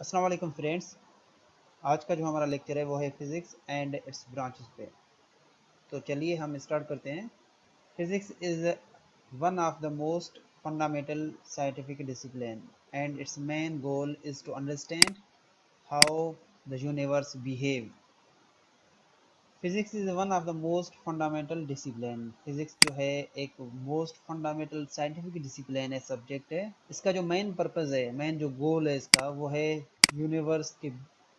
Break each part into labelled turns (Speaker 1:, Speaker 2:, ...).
Speaker 1: अस्सलाम वालेकुम फ्रेंड्स। आज का जो हमारा लेक्चर है वो है फिज़िक्स एंड इट्स ब्रांचेस पे। तो चलिए हम स्टार्ट करते हैं। Physics is one of the most fundamental scientific discipline and its main goal is to understand how the universe behave. Physics is one of the most fundamental discipline. Physics जो है एक most fundamental scientific discipline है, subject है। इसका जो main purpose है, main जो गोल है इसका, वो है यूनिवर्स के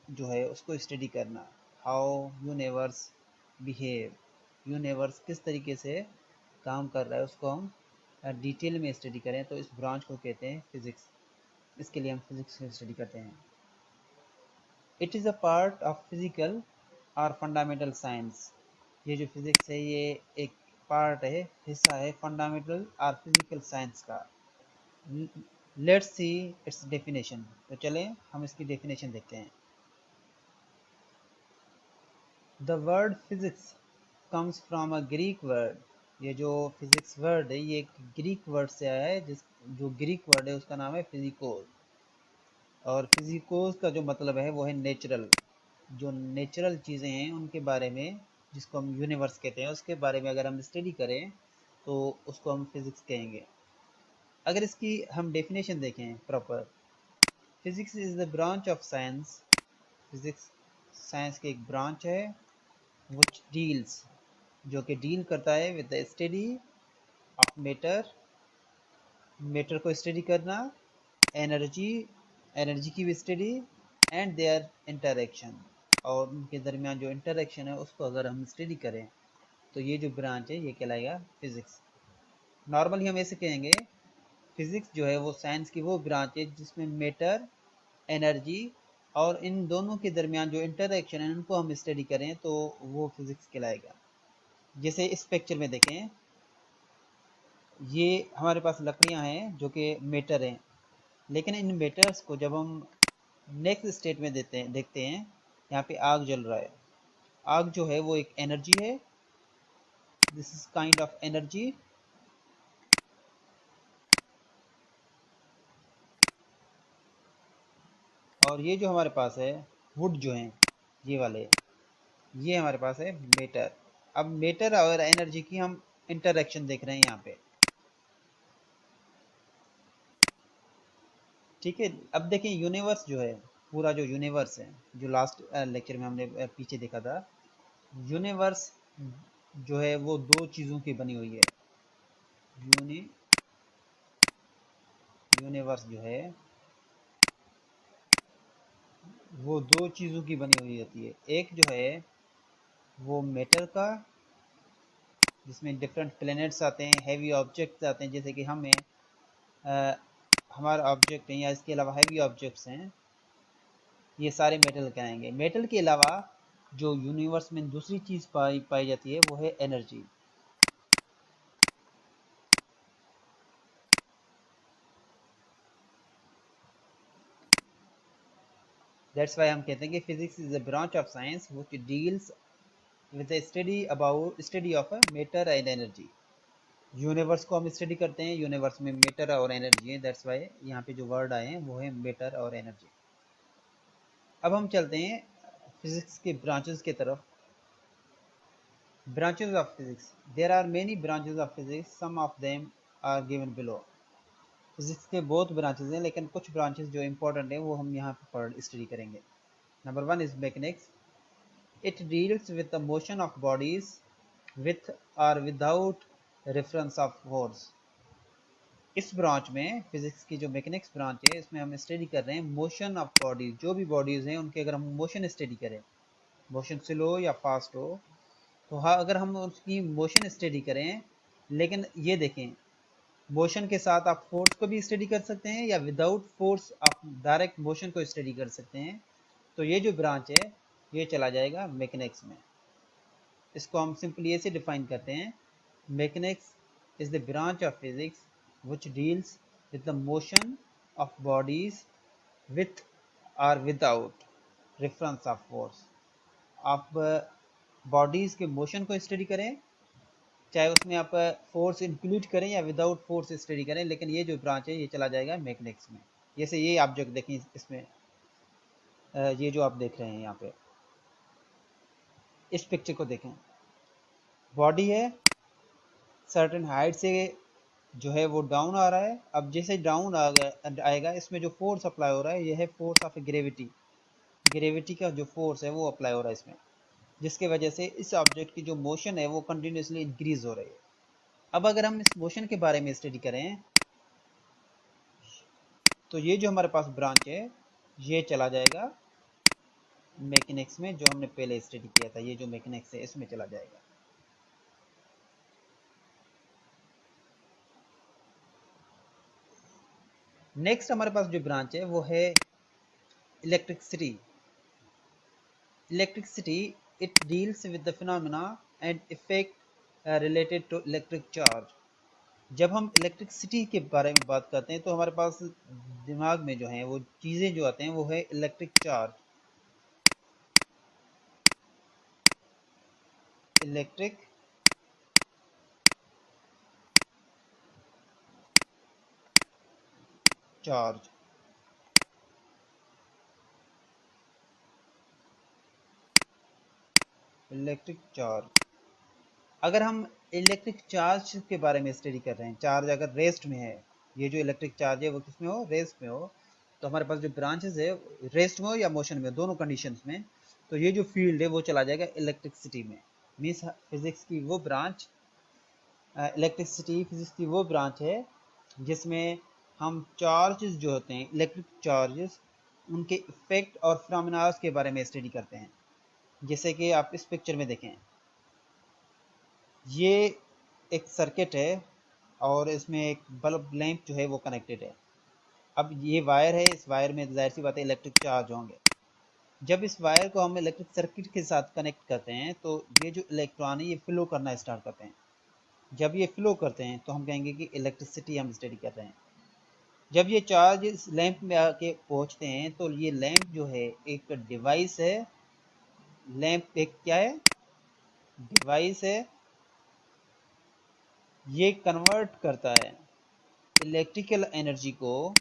Speaker 1: जो है उसको स्टडी करना। हाउ यूनिवर्स बिहेव, यूनिवर्स किस तरीके से काम कर रहा है उसको हम डिटेल में स्टडी करें, तो इस ब्रांच को कहते हैं फिज़िक्स। इसके लिए हम फिज़िक्स की स्टडी करते हैं। It is a part of physical और फंडामेंटल साइंस। ये जो फिज़िक्स है ये एक पार्ट है, हिस्सा है फंडामेंटल और फिजिकल साइंस का। Let's see it's definition. तो चलें हम इसकी डेफिनेशन देखते हैं। The word physics comes from a Greek word. ये जो फिजिक्स वर्ड है ये एक ग्रीक वर्ड से आया है, जिस जो ग्रीक वर्ड है उसका नाम है फिजिकोस। और फिजिकोस का जो मतलब है वो है नेचुरल। जो नेचुरल चीज़ें हैं उनके बारे में, जिसको हम यूनिवर्स कहते हैं, उसके बारे में अगर हम स्टडी करें तो उसको हम फिज़िक्स कहेंगे। अगर इसकी हम डेफिनेशन देखें proper, physics is the branch of science. Physics science की एक ब्रांच है विच डील्स, जो कि डील करता है with the study of matter, matter को स्टडी करना, एनर्जी, एनर्जी की भी स्टडी, एंड देयर इंटरेक्शन, और उनके दरमियान जो इंटरेक्शन है उसको अगर हम स्टडी करें तो ये जो ब्रांच है ये कहलाएगा फिज़िक्स। नॉर्मली हम ऐसे कहेंगे, फिज़िक्स जो है वो साइंस की वो ब्रांच है जिसमें मैटर, एनर्जी और इन दोनों के दरमियान जो इंटरेक्शन है उनको हम स्टडी करें तो वो फिज़िक्स कहलाएगा। जैसे इस पिक्चर में देखें, ये हमारे पास लकड़ियां हैं जो कि मैटर हैं, लेकिन इन मैटर्स को जब हम नेक्स्ट स्टेट में देखते हैं, यहाँ पे आग जल रहा है। आग जो है वो एक एनर्जी है, this is kind of energy. और ये जो हमारे पास है वुड जो है, ये वाले, ये हमारे पास है मेटर। अब मेटर और एनर्जी की हम इंटरेक्शन देख रहे हैं यहाँ पे। ठीक है, अब देखें यूनिवर्स जो है, पूरा जो यूनिवर्स है, जो लास्ट लेक्चर में हमने पीछे देखा था, यूनिवर्स जो है वो दो चीज़ों की बनी हुई है। यूनि यूनिवर्स जो है वो दो चीज़ों की बनी हुई होती है। एक जो है वो मैटर का, जिसमें डिफरेंट प्लैनेट्स आते हैं, हैवी ऑब्जेक्ट्स आते हैं, जैसे कि हमें हमारा ऑब्जेक्ट है या इसके अलावा हैवी ऑब्जेक्ट्स हैं, ये सारे मेटल कहलाएंगे। मेटल के अलावा जो यूनिवर्स में दूसरी चीज़ पाई जाती है वो है एनर्जी। दैट्स वाई हम कहते हैं कि physics is a branch of science which deals with the study of matter and energy. Universe को हम स्टडी करते हैं, यूनिवर्स में मैटर और एनर्जी है, दैट्स वाई यहाँ पे जो वर्ड आए हैं वो है मैटर और एनर्जी। अब हम चलते हैं फिजिक्स के ब्रांचेस की तरफ। Branches of physics, there are many branches of physics, some of them are given below. Physics के बहुत ब्रांचेस हैं, लेकिन कुछ ब्रांचेस जो इंपॉर्टेंट हैं वो हम यहाँ पर पढ़ स्टडी करेंगे। Number one is mechanics. It deals with the motion of bodies with और विदाउट रेफरेंस ऑफ फोर्स। इस ब्रांच में, फिजिक्स की जो मैकेनिक्स ब्रांच है, इसमें हम स्टडी कर रहे हैं मोशन ऑफ बॉडीज। जो भी बॉडीज हैं उनके अगर हम मोशन स्टडी करें, मोशन स्लो या फास्ट हो, तो हाँ अगर हम उसकी मोशन स्टडी करें, लेकिन ये देखें, मोशन के साथ आप फोर्स को भी स्टडी कर सकते हैं या विदाउट फोर्स आप डायरेक्ट मोशन को स्टडी कर सकते हैं, तो ये जो ब्रांच है ये चला जाएगा मैकेनिक्स में। इसको हम सिंपली ऐसे डिफाइन करते हैं, mechanics is the branch of physics which deals with the motion of bodies with or without reference of force। आप बॉडीज के मोशन को स्टडी करें, चाहे उसमें आप फोर्स इंक्लूड करें या विदाउट फोर्स स्टडी करें, लेकिन ये जो ब्रांच है ये चला जाएगा मैकेनिक्स में। जैसे ये ऑब्जेक्ट देखें, इसमें ये जो आप देख रहे हैं यहाँ पे, इस पिक्चर को देखें, बॉडी है, सर्टेन हाइट से जो है वो डाउन आ रहा है। अब जैसे डाउन आएगा, इसमें जो फोर्स अप्लाई हो रहा है, यह है फोर्स ऑफ ग्रेविटी। ग्रेविटी का जो फोर्स है वो अप्लाई हो रहा है इसमें, जिसके वजह से इस ऑब्जेक्ट की जो मोशन है वो कंटिन्यूसली इंक्रीज हो रही है। अब अगर हम इस मोशन के बारे में स्टडी करें, तो ये जो हमारे पास ब्रांच है ये चला जाएगा मैकेनिक्स में, जो हमने पहले स्टडी किया था। ये जो मैकेनिक्स है इसमें चला जाएगा। नेक्स्ट हमारे पास जो ब्रांच है वो है electricity. Electricity, it deals with the phenomena and effect related to electric charge. जब हम इलेक्ट्रिसिटी के बारे में बात करते हैं तो हमारे पास दिमाग में जो है वो चीज़ें जो आते हैं वो है electric charge. Electric charge, electric charge. अगर हम इलेक्ट्रिक चार्ज के बारे में स्टडी कर रहे हैं, चार्ज अगर रेस्ट में है, ये जो इलेक्ट्रिक चार्ज है वो किस में हो, रेस्ट में हो, तो हमारे पास जो ब्रांचेस है रेस्ट में हो या मोशन में, दोनों कंडीशंस में, तो ये जो फील्ड है वो चला जाएगा इलेक्ट्रिसिटी में। मीन्स फिजिक्स की वो ब्रांच, इलेक्ट्रिसिटी फिजिक्स की वो ब्रांच है जिसमें हम चार्जेस जो होते हैं, इलेक्ट्रिक चार्जेस, उनके इफेक्ट और फिनोमेना के बारे में स्टडी करते हैं। जैसे कि आप इस पिक्चर में देखें, ये एक सर्किट है और इसमें एक बल्ब लैंप जो है वो कनेक्टेड है। अब ये वायर है, इस वायर में जाहिर सी बात है इलेक्ट्रिक चार्ज होंगे। जब इस वायर को हम इलेक्ट्रिक सर्किट के साथ कनेक्ट करते हैं तो ये जो इलेक्ट्रॉन है ये फ्लो करना स्टार्ट करते हैं। जब ये फ्लो करते हैं तो हम कहेंगे कि इलेक्ट्रिसिटी हम स्टडी कर रहे हैं। जब ये चार्ज इस लैंप में आके पहुंचते हैं तो ये लैंप जो है एक डिवाइस है। लैंप एक क्या है, डिवाइस है। ये कन्वर्ट करता है इलेक्ट्रिकल एनर्जी को,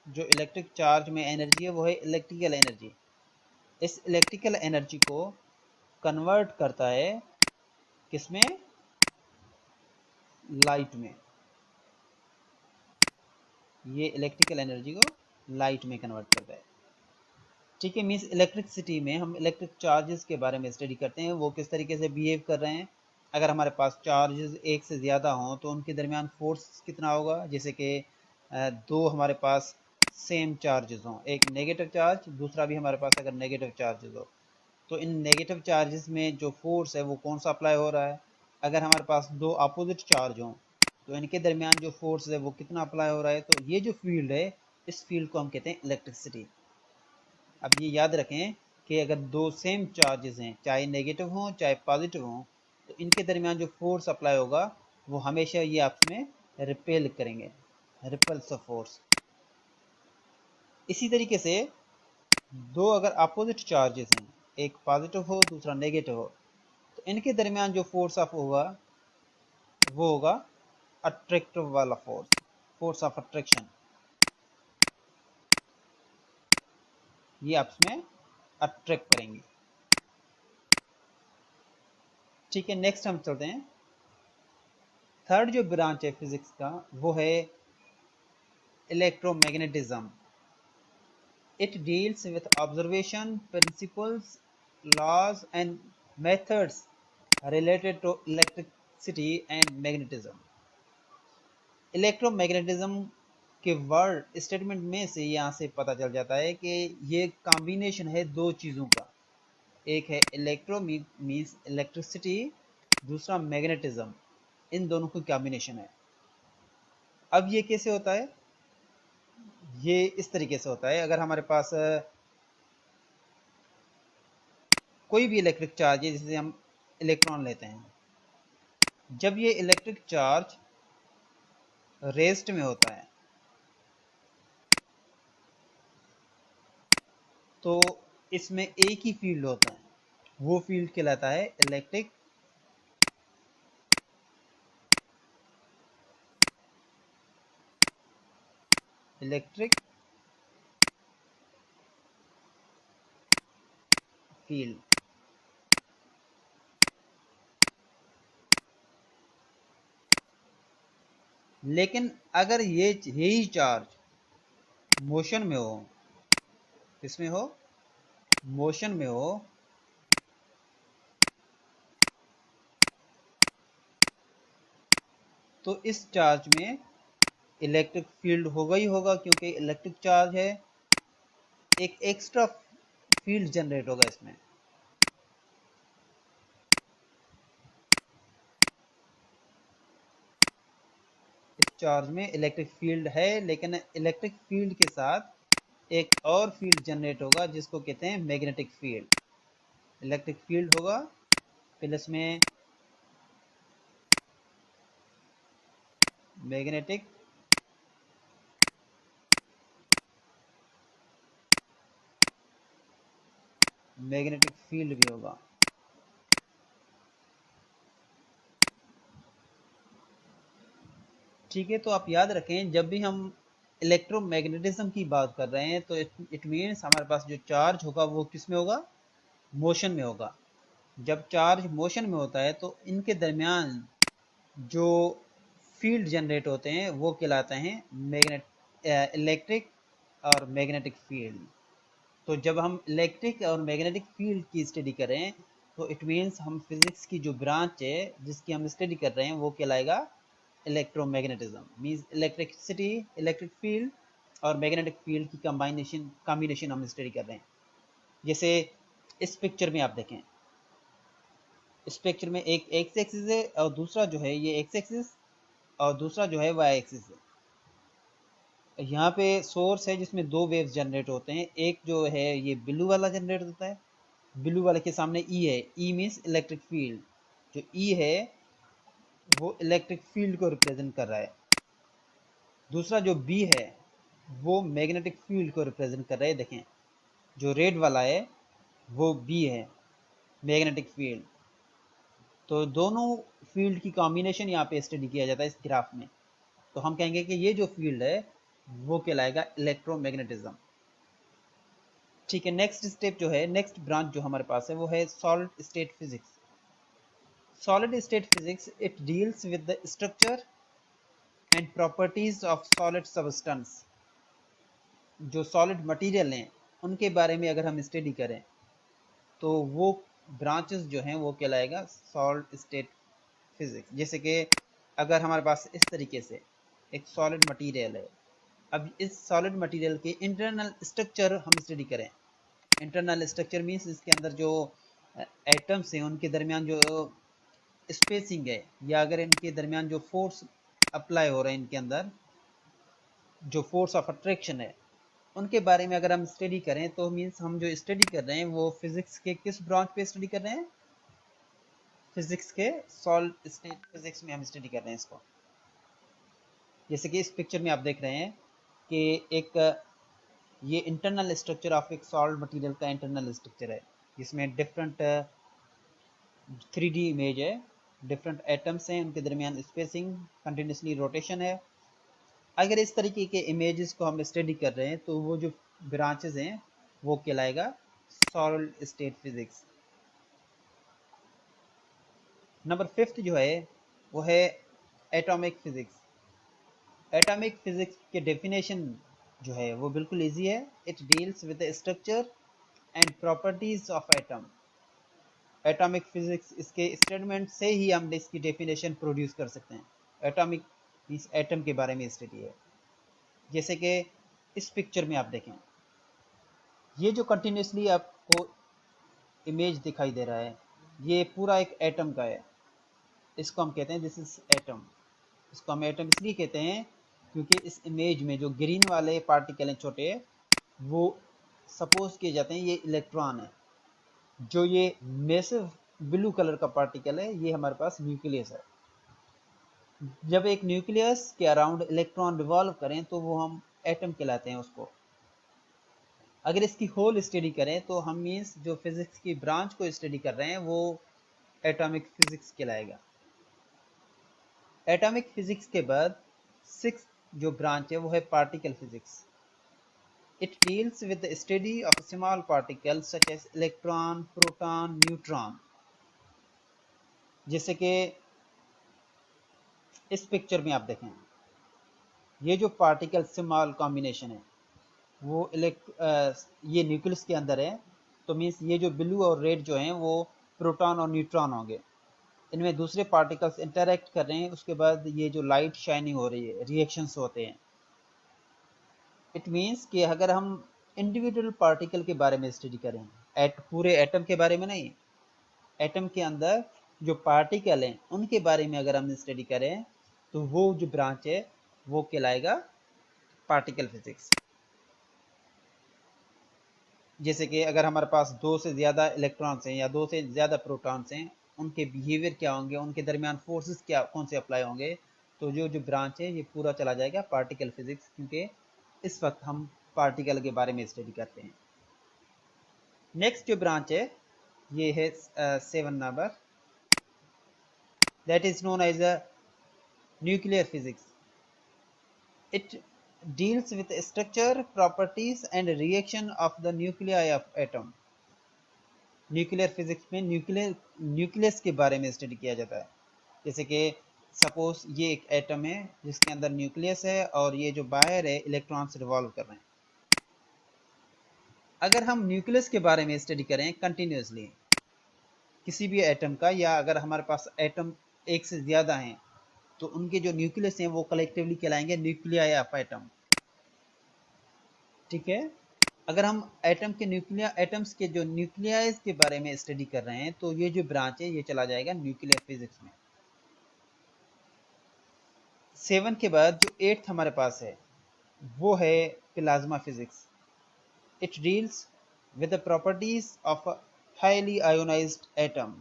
Speaker 1: जो इलेक्ट्रिक चार्ज में एनर्जी है वो है इलेक्ट्रिकल एनर्जी। इस इलेक्ट्रिकल एनर्जी को कन्वर्ट करता है किसमें, लाइट में। ये इलेक्ट्रिकल एनर्जी को लाइट में कन्वर्ट करता है। ठीक है, मीन्स इलेक्ट्रिसिटी में हम इलेक्ट्रिक चार्जेस के बारे में स्टडी करते हैं, वो किस तरीके से बिहेव कर रहे हैं। अगर हमारे पास चार्जेस एक से ज़्यादा हों तो उनके दरमियान फोर्स कितना होगा। जैसे कि दो हमारे पास सेम चार्जेस हों, एक नेगेटिव चार्ज, दूसरा भी हमारे पास अगर नेगेटिव चार्जेस हो, तो इन नेगेटिव चार्जेस में जो फोर्स है वो कौन सा अप्लाई हो रहा है। अगर हमारे पास दो अपोजिट चार्ज हों तो इनके दरमियान जो फोर्स है वो कितना अप्लाई हो रहा है। तो ये जो फील्ड है, इस फील्ड को हम कहते हैं इलेक्ट्रिसिटी। अब ये याद रखें कि अगर दो सेम चार्जेस हैं, चाहे नेगेटिव हों चाहे पॉजिटिव हों, तो इनके दरमियान जो फोर्स अप्लाई होगा वो हमेशा ये आपस में रिपेल करेंगे, रिपल्स ऑफ फोर्स। इसी तरीके से दो अगर अपोजिट चार्जेस हैं, एक पॉजिटिव हो दूसरा नेगेटिव हो, तो इनके दरमियान जो फोर्स ऑफ होगा वो होगा अट्रैक्टिव वाला फोर्स, फोर्स ऑफ अट्रैक्शन। ये आपस में अट्रैक्ट करेंगे। ठीक है, नेक्स्ट हम चलते हैं। थर्ड जो ब्रांच है फिजिक्स का वो है electromagnetism. It deals with observation, principles, laws and methods related to electricity and magnetism। Electromagnetism के वर्ड स्टेटमेंट में से यहाँ से पता चल जाता है कि ये कॉम्बिनेशन है दो चीज़ों का। एक है इलेक्ट्रो मीन्स इलेक्ट्रिसिटी, दूसरा मैग्नेटिज्म, इन दोनों की कॉम्बिनेशन है। अब ये कैसे होता है, ये इस तरीके से होता है। अगर हमारे पास कोई भी इलेक्ट्रिक चार्ज है, जिसे हम इलेक्ट्रॉन लेते हैं, जब ये इलेक्ट्रिक चार्ज रेस्ट में होता है तो इसमें एक ही फील्ड होता है, वो फील्ड कहलाता है इलेक्ट्रिक इलेक्ट्रिक फील्ड। लेकिन अगर यही चार्ज मोशन में हो, किसमें हो, मोशन में हो, तो इस चार्ज में इलेक्ट्रिक फील्ड होगा ही होगा, क्योंकि इलेक्ट्रिक चार्ज है, एक एक्स्ट्रा फील्ड जनरेट होगा इसमें। इस चार्ज में इलेक्ट्रिक फील्ड है, लेकिन इलेक्ट्रिक फील्ड के साथ एक और फील्ड जनरेट होगा जिसको कहते हैं मैग्नेटिक फील्ड। इलेक्ट्रिक फील्ड होगा, प्लस में मैग्नेटिक मैग्नेटिक फील्ड भी होगा। ठीक है, तो आप याद रखें, जब भी हम इलेक्ट्रोमैग्नेटिज्म की बात कर रहे हैं तो इट मीन्स हमारे पास जो चार्ज होगा वो किस में होगा, मोशन में होगा। जब चार्ज मोशन में होता है तो इनके दरमियान जो फील्ड जनरेट होते हैं वो कहलाते हैं इलेक्ट्रिक और मैग्नेटिक फील्ड। तो जब हम इलेक्ट्रिक और मैग्नेटिक फील्ड की स्टडी करें तो इट मीन्स हम फिजिक्स की जो ब्रांच है जिसकी हम स्टडी कर रहे हैं वो कहलाएगा electromagnetism. Means electricity, electric field और मैग्नेटिक फील्ड की कॉम्बिनेशन हम स्टडी कर रहे हैं। जैसे इस पिक्चर में आप देखें, इस पिक्चर में एक एक्स एक्सिस है और दूसरा जो है ये एक्स एक्सिस और दूसरा जो है वाई एक्सिस है। यहाँ पे सोर्स है जिसमें दो वेव्स जनरेट होते हैं, एक जो है ये ब्लू वाला जनरेट होता है, ब्लू वाले के सामने ई है, ई मीन्स इलेक्ट्रिक फील्ड, जो ई है वो इलेक्ट्रिक फील्ड को रिप्रेजेंट कर रहा है। दूसरा जो बी है वो मैग्नेटिक फील्ड को रिप्रेजेंट कर रहा है। देखें जो रेड वाला है वो बी है, मैग्नेटिक फील्ड। तो दोनों फील्ड की कॉम्बिनेशन यहाँ पे स्टडी किया जाता है इस ग्राफ में। तो हम कहेंगे कि ये जो फील्ड है वो कहलाएगा इलेक्ट्रोमैग्नेटिज्म। ठीक है, नेक्स्ट स्टेप जो है, नेक्स्ट ब्रांच जो हमारे पास है वो है solid state physics. Solid state physics it deals with the structure and properties of solid substance. जो सॉलिड मटेरियल हैं उनके बारे में अगर हम स्टडी करें तो वो ब्रांचेस जो हैं वो कहलाएगा सॉलिड स्टेट फिजिक्स। जैसे कि अगर हमारे पास इस तरीके से एक सॉलिड मटेरियल है, अब इस सॉलिड मटेरियल के इंटरनल स्ट्रक्चर हम स्टडी करें। इंटरनल स्ट्रक्चर मीन्स इसके अंदर जो एटम्स हैं उनके दरमियान जो स्पेसिंग है, या अगर इनके दरमियान जो फोर्स अप्लाई हो रहे हैं, इनके अंदर जो फोर्स ऑफ अट्रैक्शन है, उनके बारे में अगर हम स्टडी करें तो मीन्स हम जो स्टडी कर रहे हैं वो फिजिक्स के किस ब्रांच पे स्टडी कर रहे हैं, फिजिक्स के सॉलिड स्टेट फिजिक्स में हम स्टडी कर रहे हैं इसको। जैसे कि इस पिक्चर में आप देख रहे हैं कि एक ये इंटरनल स्ट्रक्चर ऑफ एक सॉलिड मटेरियल का इंटरनल स्ट्रक्चर है, जिसमें डिफरेंट 3D इमेज है, डिफरेंट एटम्स हैं, उनके दरमियान स्पेसिंग, कंटिन्यूसली रोटेशन है। अगर इस तरीके के इमेजेस को हम स्टडी कर रहे हैं तो वो जो ब्रांचेस हैं वो कहलाएगा सॉलिड स्टेट फिजिक्स। नंबर 5 जो है वो है एटॉमिक फिजिक्स। एटॉमिक फिजिक्स के डेफिनेशन जो है वो बिल्कुल इजी है। It deals with the structure and properties of atom. Atomic physics इसके स्टेटमेंट से ही हम इसकी डेफिनेशन प्रोड्यूस कर सकते हैं। एटॉमिक मीन्स एटम के बारे में स्टडी है। जैसे कि इस पिक्चर में आप देखें, ये जो कंटिन्यूसली आपको इमेज दिखाई दे रहा है ये पूरा एक एटम का है। इसको हम कहते हैं दिस इज एटम। इसको हम एटम इसलिए कहते हैं क्योंकि इस इमेज में जो ग्रीन वाले पार्टिकल हैं छोटे, वो सपोज किए जाते हैं ये इलेक्ट्रॉन है। जो ये मैसिव ब्लू कलर का पार्टिकल है ये हमारे पास न्यूक्लियस है। जब एक न्यूक्लियस के अराउंड इलेक्ट्रॉन रिवॉल्व करें तो वो हम एटम कहलाते हैं उसको। अगर इसकी होल स्टडी करें तो हम मीन्स जो फिजिक्स की ब्रांच को स्टडी कर रहे हैं वो एटॉमिक फिजिक्स कहलाएगा। एटॉमिक फिजिक्स के बाद 6 जो ब्रांच है वो है particle physics. It deals with the study of small particles such as electron, proton, neutron. जैसे कि इस पिक्चर में आप देखें, ये जो पार्टिकल स्मॉल कॉम्बिनेशन है वो ये न्यूक्लियस के अंदर है, तो मीन्स ये जो ब्लू और रेड जो हैं वो प्रोटॉन और न्यूट्रॉन होंगे। इनमें दूसरे पार्टिकल्स इंटरैक्ट कर रहे हैं, उसके बाद ये जो लाइट शाइनिंग हो रही है, रिएक्शंस होते हैं। इट मीन्स कि अगर हम इंडिविजुअल पार्टिकल के बारे में स्टडी करें, पूरे एटम के बारे में नहीं, एटम के अंदर जो पार्टिकल हैं उनके बारे में अगर हम स्टडी करें तो वो जो ब्रांच है वो कहलाएगा पार्टिकल फिजिक्स। जैसे कि अगर हमारे पास दो से ज़्यादा इलेक्ट्रॉन्स हैं या दो से ज़्यादा प्रोटॉन्स हैं, उनके बिहेवियर क्या होंगे, उनके दरमियान फोर्सेस क्या कौन से अप्लाई होंगे, तो जो जो ब्रांच है ये पूरा चला जाएगा पार्टिकल फिजिक्स, क्योंकि इस वक्त हम पार्टिकल के बारे में स्टडी करते हैं। नेक्स्ट जो ब्रांच है ये है 7 number, that is known as a nuclear physics. It deals with structure, properties and reaction of the nuclei of atom. Nuclear physics में न्यूक्लियस के बारे में स्टडी किया जाता है। जैसे कि सपोज ये एक एटम है जिसके अंदर न्यूक्लियस है और ये जो बाहर है इलेक्ट्रॉन्स रिवॉल्व कर रहे हैं। अगर हम न्यूक्लियस के बारे में स्टडी करें कंटिन्यूसली किसी भी एटम का, या अगर हमारे पास एटम एक से ज़्यादा हैं तो उनके जो न्यूक्लियस हैं वो कलेक्टिवली कहलाएंगे न्यूक्लियाई ऑफ एटम। ठीक है, अगर हम एटम के एटम्स के जो न्यूक्लियाइज के बारे में स्टडी कर रहे हैं तो ये जो ब्रांच है ये चला जाएगा न्यूक्लियर फिजिक्स में। 7 के बाद जो 8th हमारे पास है वो है plasma physics. It deals with the properties of highly ionised atom.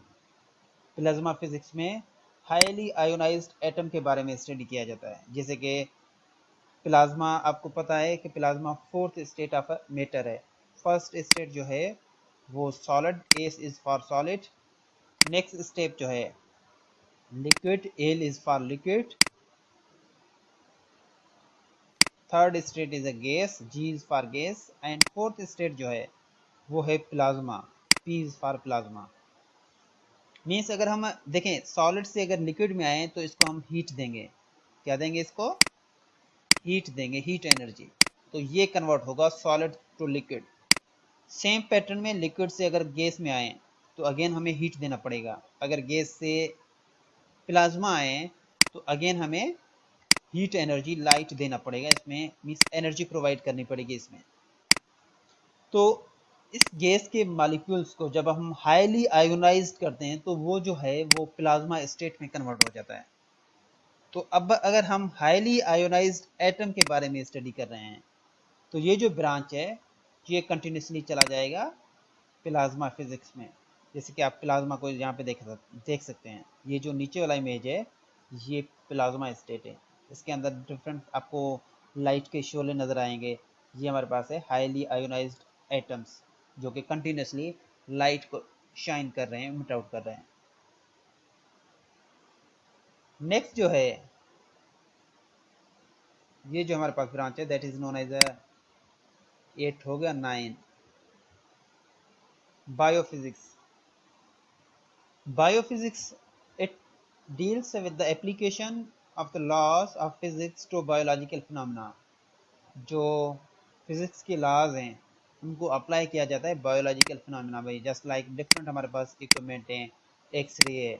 Speaker 1: Plasma physics में हाईली आयोनाइज्ड एटम के बारे में स्टडी किया जाता है। जैसे कि प्लाज्मा, आपको पता है कि plasma fourth state of matter है। फर्स्ट स्टेट जो है वो solid, S is for solid. Next step जो है liquid, L is for liquid. Third state is a gas, G is for gas. And fourth state जो है वो है plasma, P is for plasma. Means अगर हम देखें सॉलिड से अगर लिक्विड में आए तो इसको हम हीट देंगे, क्या देंगे, इसको हीट देंगे, हीट एनर्जी, तो ये कन्वर्ट होगा solid to liquid. Same pattern में लिक्विड से अगर गैस में आए तो अगेन हमें हीट देना पड़ेगा। अगर गैस से प्लाज्मा आए तो अगेन हमें हीट एनर्जी, लाइट देना पड़ेगा, इसमें मीन्स एनर्जी प्रोवाइड करनी पड़ेगी इसमें। तो इस गैस के मॉलिक्यूल्स को जब हम हाईली आयोनाइज्ड करते हैं तो वो जो है वो प्लाज्मा स्टेट में कन्वर्ट हो जाता है। तो अब अगर हम हाईली आयोनाइज्ड एटम के बारे में स्टडी कर रहे हैं तो ये जो ब्रांच है ये कंटिन्यूसली चला जाएगा प्लाज्मा फिजिक्स में। जैसे कि आप प्लाज्मा को यहाँ पे देख सकते हैं, ये जो नीचे वाला इमेज है ये प्लाज्मा स्टेट है। इसके अंदर डिफरेंट आपको लाइट के शोले नज़र आएंगे। ये हमारे पास है हाईली आयोनाइज्ड एटम्स जो कि कंटिन्यूसली लाइट को शाइन कर रहे हैं, मिट आउट कर रहे हैं। नेक्स्ट जो है ये जो हमारे पास ब्रांच है that is known as a 8 हो गया 9 biophysics. Biophysics, it deals with the application of the laws of physics to biological phenomena. जो फिजिक्स के लॉज हैं उनको अप्लाई किया जाता है बायोलॉजिकल फिनोमिना में। जस्ट लाइक डिफरेंट हमारे पास इक्विपमेंट हैं, एक्सरे है,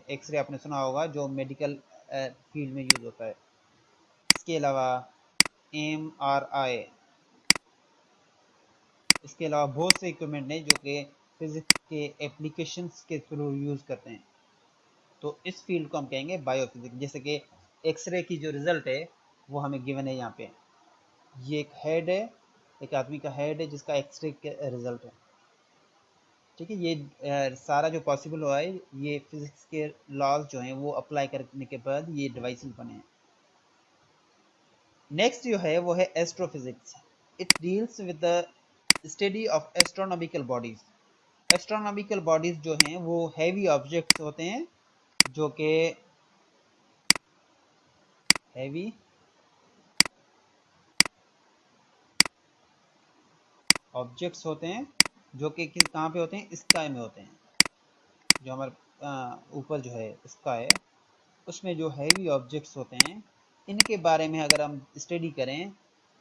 Speaker 1: एक्सरे आपने सुना होगा जो मेडिकल फील्ड में यूज होता है। इसके अलावा MRI, इसके अलावा बहुत से इक्विपमेंट हैं जो कि फिजिक्स के एप्लीकेशंस के थ्रू यूज करते हैं। तो इस फील्ड को हम कहेंगे बायोफिजिक्स। जैसे कि एक्सरे की जो रिजल्ट है वो हमें गिवन है यहाँ पे, ये एक हेड है, एक आदमी का हेड है जिसका एक्सरे के रिजल्ट है। ठीक है, ये सारा जो पॉसिबल हुआ है ये फिजिक्स के लॉज जो हैं वो अप्लाई करने के बाद ये डिवाइसेस बने हैं। नेक्स्ट जो है वो है astrophysics. It deals with the study of astronomical bodies. Astronomical bodies जो हैं वो हैवी ऑब्जेक्ट्स होते हैं जो कि हैवी ऑब्जेक्ट्स होते हैं जो कि कहाँ पे होते हैं, स्काई में होते हैं। जो हमारे ऊपर जो है स्काई है, उसमें जो हैवी ऑब्जेक्ट्स होते हैं, इनके बारे में अगर हम स्टडी करें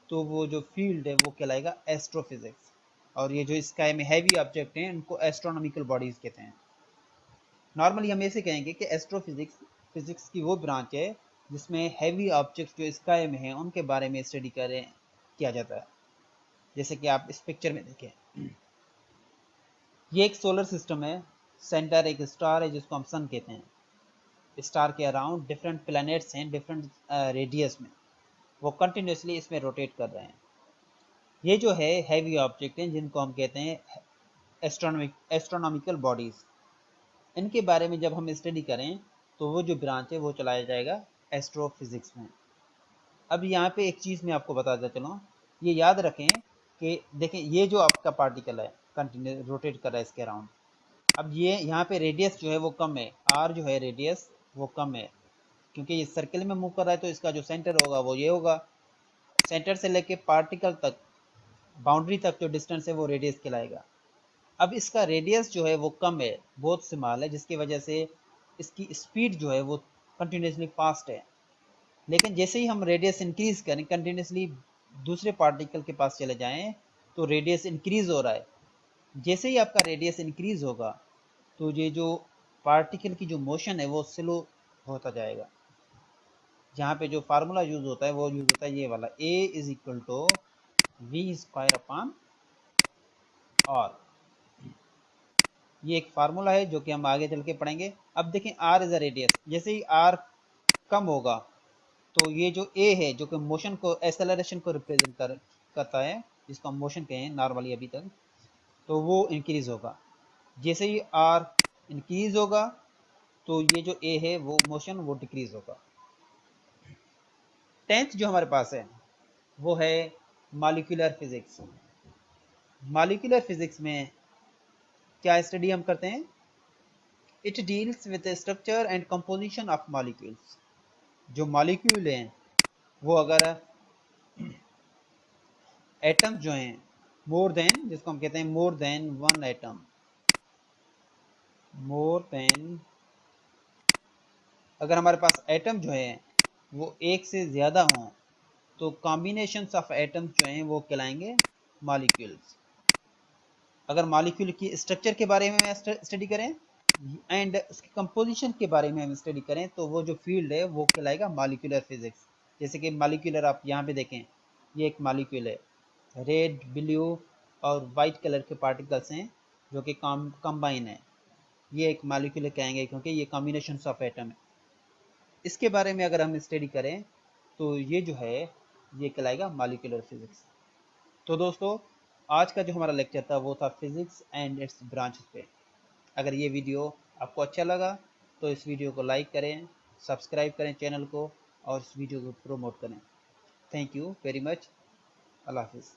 Speaker 1: तो वो जो फील्ड है वो कहलाएगा एस्ट्रोफिजिक्स। और ये जो स्काई में हैवी ऑब्जेक्ट हैं इनको एस्ट्रोनॉमिकल बॉडीज कहते हैं। नॉर्मली हम ऐसे कहेंगे कि एस्ट्रोफिजिक्स फिजिक्स की वो ब्रांच है जिसमें हैवी ऑब्जेक्ट्स जो स्काई में हैं उनके बारे में स्टडी करें किया जाता है। जैसे कि आप इस पिक्चर में देखें, ये एक सोलर सिस्टम है। सेंटर एक स्टार है जिसको हम सन कहते हैं। स्टार के अराउंड डिफरेंट प्लैनेट्स हैं डिफरेंट रेडियस में, वो कंटिन्यूसली इसमें रोटेट कर रहे हैं। ये जो है हैवी ऑब्जेक्ट हैं जिनको हम कहते हैं एस्ट्रोनॉमिकल बॉडीज। इनके बारे में जब हम स्टडी करें तो वो जो ब्रांच है वो चलाया जाएगा एस्ट्रोफिजिक्स में। अब यहाँ पे एक चीज़ मैं आपको बताता चलूँ, ये याद रखें कि देखें ये जो आपका पार्टिकल है कंटिन्यू रोटेट कर रहा है इसके अराउंड। अब ये यहाँ पे रेडियस जो है वो कम है, आर जो है रेडियस वो कम है, क्योंकि ये सर्किल में मूव कर रहा है तो इसका जो सेंटर होगा वो ये होगा। सेंटर से लेके पार्टिकल तक, बाउंड्री तक जो डिस्टेंस है वो रेडियस कहलाएगा। अब इसका रेडियस जो है वो कम है, बहुत स्मॉल है, जिसकी वजह से इसकी स्पीड जो है वो कंटिन्यूसली फास्ट है। लेकिन जैसे ही हम रेडियस इंक्रीज करें, कंटिन्यूसली दूसरे पार्टिकल के पास चले जाएं तो रेडियस इंक्रीज हो रहा है। जैसे ही आपका रेडियस इंक्रीज होगा तो ये जो पार्टिकल की जो मोशन है वो स्लो होता जाएगा। जहाँ पे जो फार्मूला यूज होता है वो यूज होता है ये वाला, a is equal to v square upon r. ये एक फार्मूला है जो कि हम आगे चल के पढ़ेंगे। अब देखें r इज अ रेडियस, जैसे ही r कम होगा तो ये जो a है जो कि मोशन को, एक्सेलरेशन को रिप्रेजेंट करता है, जिसको हम मोशन कहें नॉर्मली अभी तक, तो वो इंक्रीज होगा। जैसे ही r इंक्रीज होगा तो ये जो a है वो मोशन वो डिक्रीज होगा। 10th जो हमारे पास है वो है मॉलिक्यूलर फिजिक्स। मॉलिक्यूलर फिजिक्स में क्या स्टडी हम करते हैं, it deals with the structure and composition of molecules. जो मॉलिक्यूल हैं वो अगर एटम्स जो हैं मोर देन, जिसको हम कहते हैं more than one atom, more than, अगर हमारे पास एटम जो है वो एक से ज़्यादा हों तो कॉम्बिनेशंस ऑफ एटम्स जो हैं वो कहलाएंगे मॉलिक्यूल्स। अगर मॉलिक्यूल की स्ट्रक्चर के बारे में स्टडी करें एंड उसकी कंपोजिशन के बारे में हम स्टडी करें तो वो जो फील्ड है वो कहलाएगा मॉलिक्यूलर फिजिक्स। जैसे कि मॉलिक्यूलर, आप यहाँ पे देखें, ये एक मॉलिक्यूल है, रेड, ब्लू और वाइट कलर के पार्टिकल्स हैं जो कि कंबाइन है। ये एक मॉलिक्यूल कहेंगे क्योंकि ये कॉम्बिनेशन ऑफ एटम है। इसके बारे में अगर हम स्टडी करें तो ये जो है ये कहलाएगा मॉलिक्यूलर फिजिक्स। तो दोस्तों, आज का जो हमारा लेक्चर था वो था फिजिक्स एंड इट्स ब्रांचेस पे। अगर ये वीडियो आपको अच्छा लगा तो इस वीडियो को लाइक करें, सब्सक्राइब करें चैनल को और इस वीडियो को प्रमोट करें। Thank you very much. अल्लाह हाफिज़।